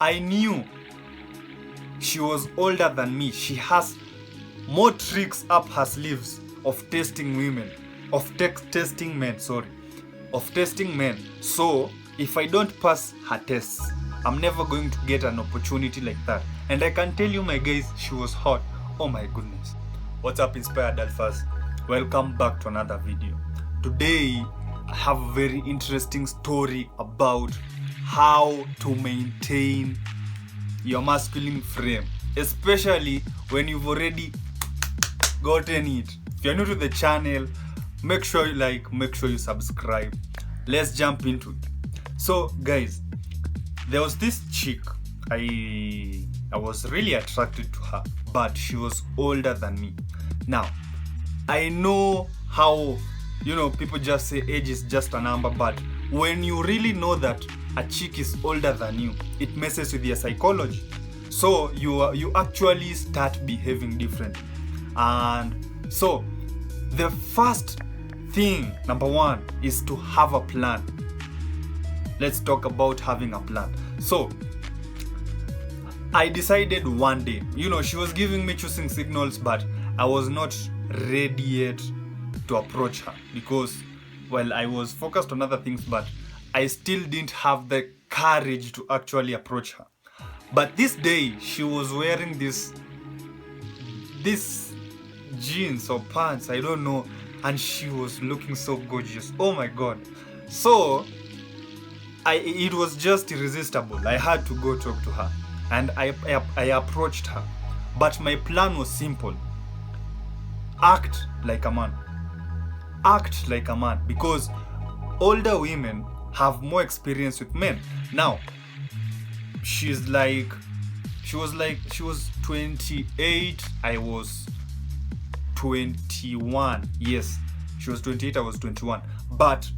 I knew she was older than me. She has more tricks up her sleeves of testing women, of testing men. So if I don't pass her tests, I'm never going to get an opportunity like that. And I can tell you, my guys, she was hot. Oh my goodness. What's up, Inspired Alphas? Welcome back to another video. Today, I have a very interesting story about how to maintain your masculine frame, especially when you've already gotten it. If you're new to the channel, make sure you like, make sure you subscribe. Let's jump into it. So guys, there was this chick, I was really attracted to her, but she was older than me. Now, I know how, people just say age is just a number, but when you really know that a chick is older than you, it messes with your psychology. So you actually start behaving differently. And so the first thing, number one, is to have a plan. Let's talk about having a plan. So I decided one day, she was giving me choosing signals, but I was not ready yet to approach her because, well, I was focused on other things, but I still didn't have the courage to actually approach her. But this day, she was wearing this jeans or pants, I don't know, and she was looking so gorgeous. Oh my god. So it was just irresistible. I had to go talk to her, and I approached her. But my plan was simple. Act like a man. Act like a man, because older women have more experience with men. Now, she was 28, I was 21. Yes, she was 28, I was 21. But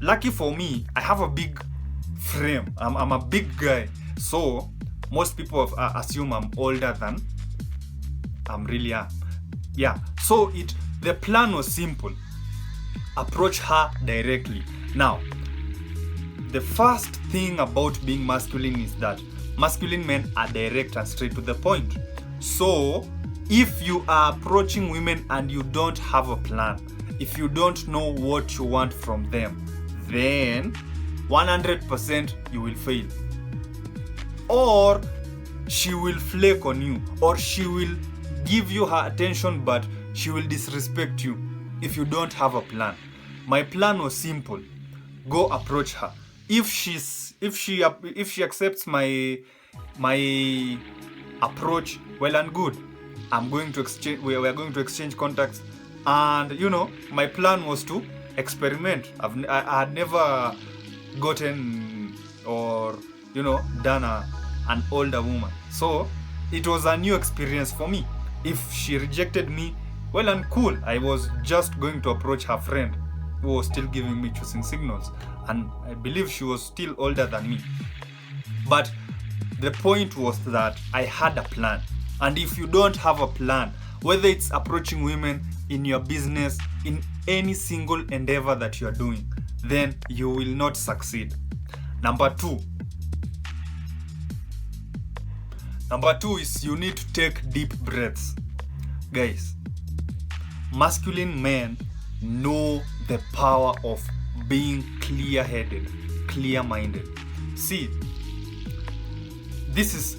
lucky for me, I have a big frame. I'm a big guy. So most people assume I'm older than I'm really am. Yeah. So the plan was simple. Approach her directly. Now, the first thing about being masculine is that masculine men are direct and straight to the point. So if you are approaching women and you don't have a plan, if you don't know what you want from them, then 100% you will fail. Or she will flake on you, or she will give you her attention, but she will disrespect you if you don't have a plan. My plan was simple. Go approach her. If she accepts my approach, well and good. We are going to exchange contacts, and my plan was to experiment. I had never gotten or done an older woman, so it was a new experience for me. If she rejected me, well and cool. I was just going to approach her friend, who was still giving me choosing signals, and I believe she was still older than me. But the point was that I had a plan. And if you don't have a plan, whether it's approaching women in your business, in any single endeavor that you are doing, then you will not succeed. Number two is you need to take deep breaths. Guys, masculine men know the power of being clear-headed, clear-minded. See, this is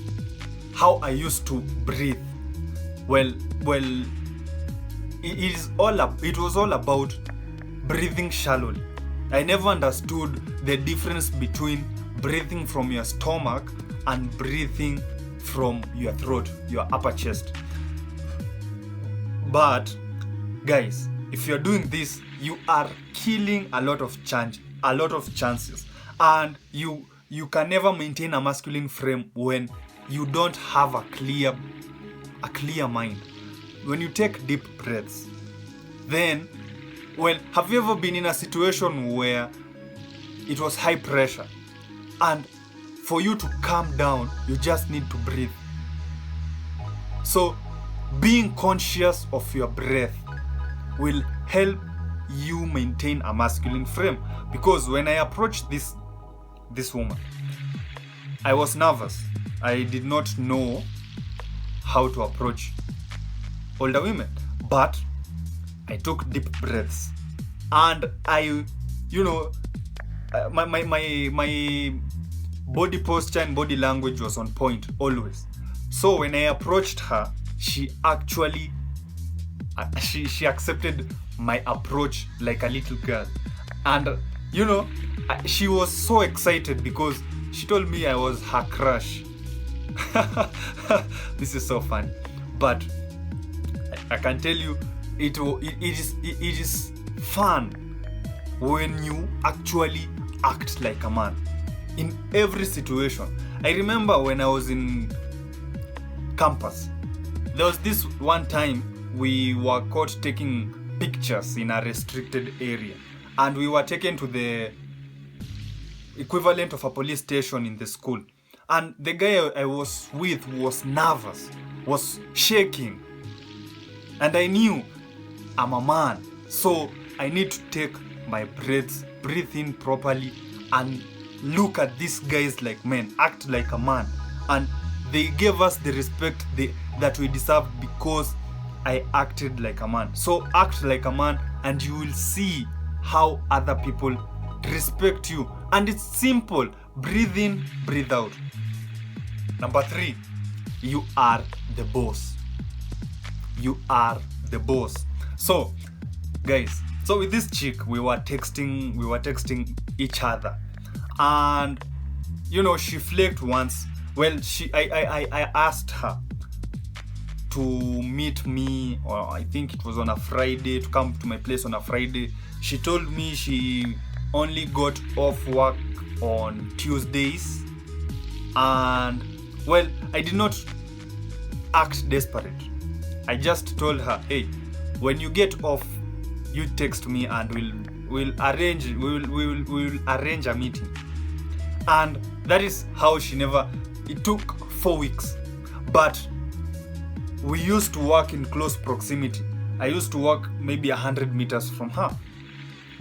how I used to breathe. Well, it was all about breathing shallowly. I never understood the difference between breathing from your stomach and breathing from your throat, your upper chest. But guys, if you're doing this, you are killing a lot of chances, and you can never maintain a masculine frame when you don't have a clear mind. When you take deep breaths, then, well, have you ever been in a situation where it was high pressure, and for you to calm down, you just need to breathe? So being conscious of your breath will help you maintain a masculine frame. Because when I approached this woman, I was nervous. I did not know how to approach older women, but I took deep breaths, and I, you know, my body posture and body language was on point always. So when I approached her, she actually she accepted my approach like a little girl, and she was so excited because she told me I was her crush. This is so fun, but I can tell you it is fun when you actually act like a man in every situation. I remember when I was in campus, there was this one time we were caught taking pictures in a restricted area, and we were taken to the equivalent of a police station in the school, and the guy I was with was nervous, was shaking, and I knew I'm a man, so I need to take my breaths, breathe in properly, and look at these guys like men, act like a man. And they gave us the respect that we deserved because I acted like a man. So act like a man and you will see how other people respect you. And it's simple. Breathe in, breathe out. Number 3, you are the boss. You are the boss. So guys, so with this chick, we were texting each other, and she flaked once. Well, I asked her to meet me, or I think it was on a Friday, to come to my place on a Friday. She told me she only got off work on Tuesdays, and well, I did not act desperate. I just told her, hey, when you get off, you text me and we'll arrange a meeting. And that is how it took 4 weeks, but we used to work in close proximity. I used to work maybe 100 meters from her,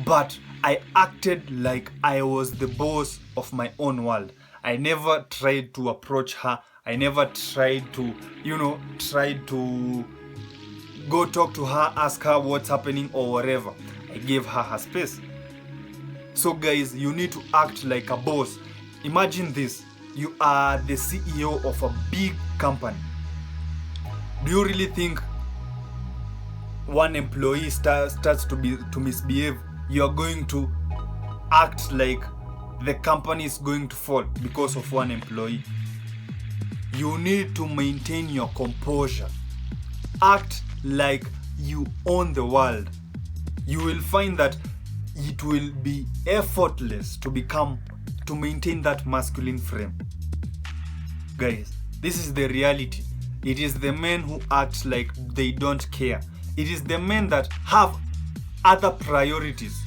but I acted like I was the boss of my own world. I never tried to approach her. I never tried to go talk to her, ask her what's happening or whatever. I gave her her space. So guys, you need to act like a boss. Imagine this. You are the CEO of a big company. Do you really think one employee starts to misbehave, you are going to act like the company is going to fall because of one employee? You need to maintain your composure. Act like you own the world. You will find that it will be effortless to maintain that masculine frame. Guys, this is the reality. It is the men who act like they don't care. It is the men that have other priorities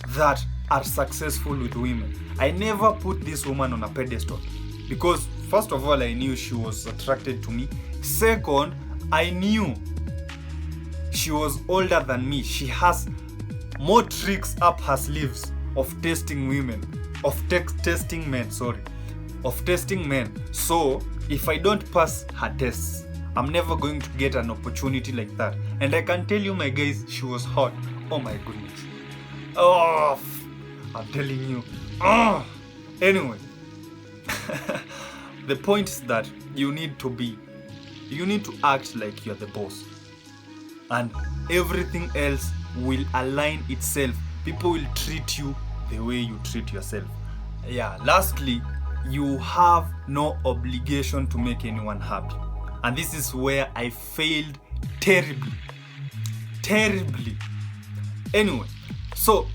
that are successful with women. I never put this woman on a pedestal because first of all, I knew she was attracted to me. Second, I knew she was older than me. She has more tricks up her sleeves of testing men. So if I don't pass her tests, I'm never going to get an opportunity like that. And I can tell you, my guys, she was hot. Oh my goodness. Oh, I'm telling you. Oh. Anyway, the point is that you need to act like you're the boss, and everything else will align itself. People will treat you the way you treat yourself. Yeah, lastly, you have no obligation to make anyone happy. And this is where I failed terribly. Anyway, so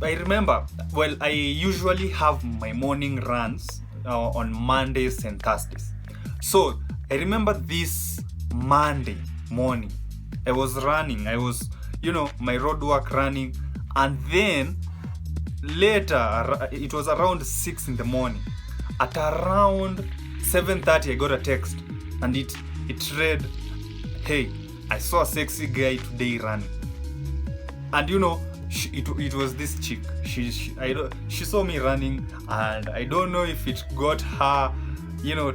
I remember, well, I usually have my morning runs on Mondays and Thursdays. So I remember this Monday morning, I was running. I was, my road work running. And then later, it was around 6 in the morning. At around 7:30, I got a text. And it read, hey, I saw a sexy guy today running. And it was this chick. She saw me running, and I don't know if it got her,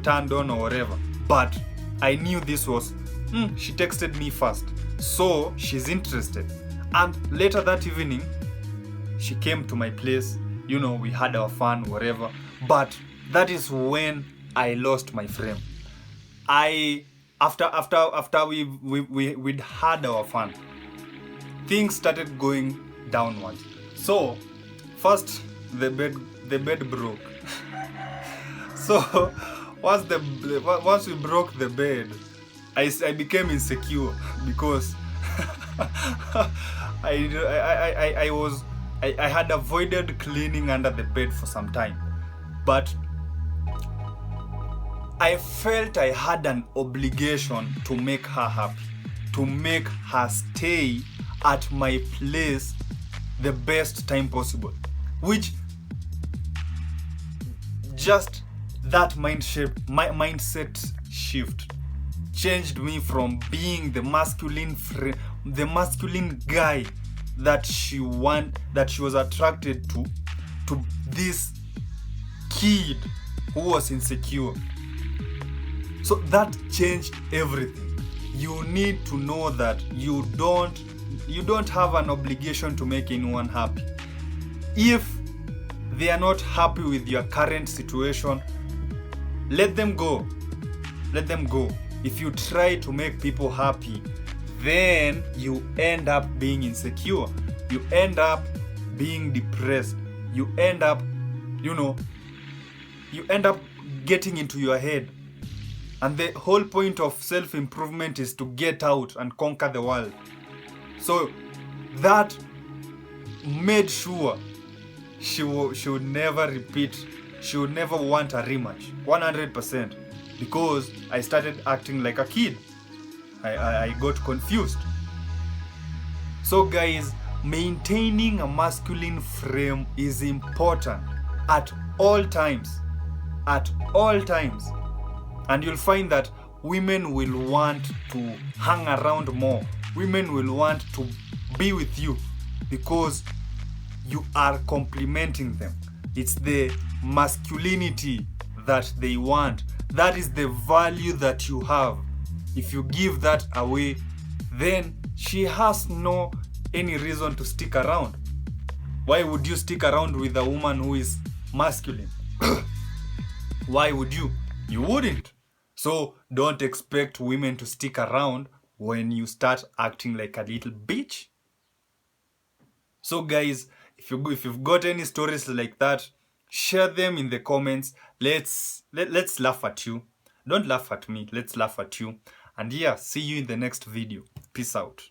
turned on or whatever. But I knew this was. She texted me first, so she's interested. And later that evening, she came to my place. We had our fun, whatever. But that is when I lost my frame. After we'd had our fun, things started going downwards. So first the bed broke. So once we broke the bed, I became insecure because I had avoided cleaning under the bed for some time, but I felt I had an obligation to make her happy, to make her stay at my place the best time possible. Which just that mindset shift changed me from being the masculine guy that she was attracted to this kid who was insecure. So that changed everything. You need to know that you don't have an obligation to make anyone happy. If they are not happy with your current situation, let them go. Let them go. If you try to make people happy, then you end up being insecure. You end up being depressed. You end up getting into your head. And the whole point of self-improvement is to get out and conquer the world. So that made sure she would never repeat. She would never want a rematch. 100%. Because I started acting like a kid. I got confused. So guys, maintaining a masculine frame is important at all times. At all times. And you'll find that women will want to hang around more. Women will want to be with you because you are complimenting them. It's the masculinity that they want. That is the value that you have. If you give that away, then she has no any reason to stick around. Why would you stick around with a woman who is masculine? Why would you? You wouldn't. So don't expect women to stick around when you start acting like a little bitch. So guys, if you've got any stories like that, share them in the comments. Let's laugh at you. Don't laugh at me. Let's laugh at you. And yeah, see you in the next video. Peace out.